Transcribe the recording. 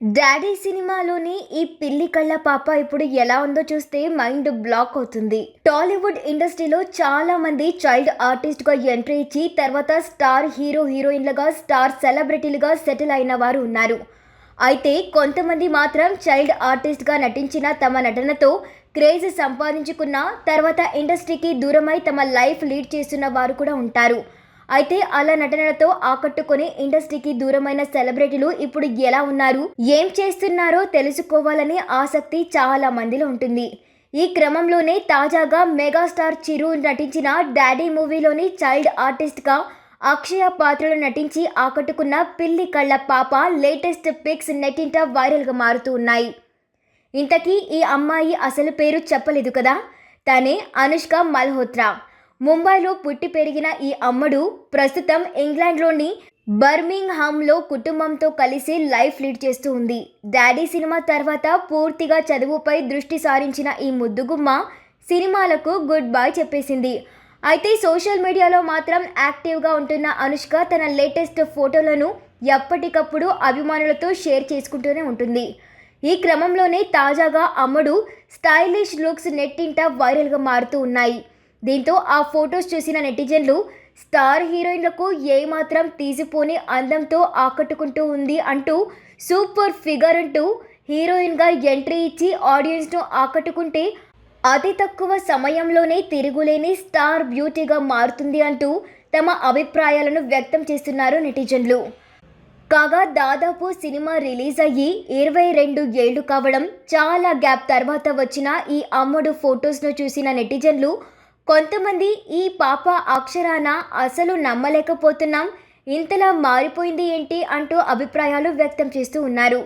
Daddy సినిమాలోని ఈ పిల్లి కళ్ళ పాప ఇప్పుడు ఎలా ఉందో చూస్తే మైండ్ బ్లాక్ అవుతుంది. టాలీవుడ్ ఇండస్ట్రీలో చాలా మంది చైల్డ్ ఆర్టిస్ట్ గా ఎంట్రీ ఇచ్చి తర్వాత స్టార్ హీరో హీరోయిన్లుగా స్టార్ సెలబ్రిటీలుగా సెటిల్ అయిన వారు ఉన్నారు. అయితే కొంతమంది మాత్రం చైల్డ్ ఆర్టిస్ట్ గా నటించిన తమ నటనతో క్రేజ్ సంపాదించుకున్న తర్వాత ఇండస్ట్రీకి దూరమై తమ లైఫ్ లీడ్ చేస్తున్న వారు కూడా ఉంటారు. అయితే అలా నటనలతో ఆకట్టుకొని ఇండస్ట్రీకి దూరమైన సెలబ్రిటీలు ఇప్పుడు ఎలా ఉన్నారు, ఏం చేస్తున్నారో తెలుసుకోవాలని ఆసక్తి చాలా మందిలో ఉంటుంది. ఈ క్రమంలోనే తాజాగా మెగాస్టార్ చిరు నటించిన డాడీ మూవీలోని చైల్డ్ ఆర్టిస్ట్గా అక్షయ పాత్రలో నటించి ఆకట్టుకున్న పిల్లి కళ్ళ పాప లేటెస్ట్ పిక్స్ నెట్టింట వైరల్గా మారుతూ ఉన్నాయి. ఇంతకీ ఈ అమ్మాయి అసలు పేరు చెప్పలేదు కదా, తనే అనుష్క మల్హోత్రా. ముంబైలో పుట్టి పెరిగిన ఈ అమ్మడు ప్రస్తుతం ఇంగ్లాండ్లోని బర్మింగ్హామ్లో కుటుంబంతో కలిసి లైఫ్ లీడ్ చేస్తూ ఉంది. డాడీ సినిమా తర్వాత పూర్తిగా చదువుపై దృష్టి సారించిన ఈ ముద్దుగుమ్మ సినిమాలకు గుడ్ బై చెప్పేసింది. అయితే సోషల్ మీడియాలో మాత్రం యాక్టివ్గా ఉంటున్న అనుష్క తన లేటెస్ట్ ఫోటోలను ఎప్పటికప్పుడు అభిమానులతో షేర్ చేసుకుంటూనే ఉంటుంది. ఈ క్రమంలోనే తాజాగా అమ్మడు స్టైలిష్ లుక్స్ నెట్టింట వైరల్గా మారుతూ ఉన్నాయి. దీంతో ఆ ఫొటోస్ చూసిన నెటిజన్లు స్టార్ హీరోయిన్లకు ఏమాత్రం తీసిపోని అందంతో ఆకట్టుకుంటూ ఉంది అంటూ సూపర్ ఫిగర్ అంటూ హీరోయిన్గా ఎంట్రీ ఇచ్చి ఆడియన్స్ను ఆకట్టుకుంటే అతి తక్కువ సమయంలోనే తిరుగులేని స్టార్ బ్యూటీగా మారుతుంది అంటూ తమ అభిప్రాయాలను వ్యక్తం చేస్తున్నారు నెటిజన్లు. కాగా దాదాపు సినిమా రిలీజ్ అయ్యి 22 ఏళ్లు కావడం, చాలా గ్యాప్ తర్వాత వచ్చిన ఈ అమ్మడు ఫొటోస్ను చూసిన నెటిజన్లు కొంతమంది ఈ పాప అక్షరాన అసలు నమ్మలేకపోతున్నాం, ఇంతలా మారిపోయింది ఏంటి అంటూ అభిప్రాయాలు వ్యక్తం చేస్తూ ఉన్నారు.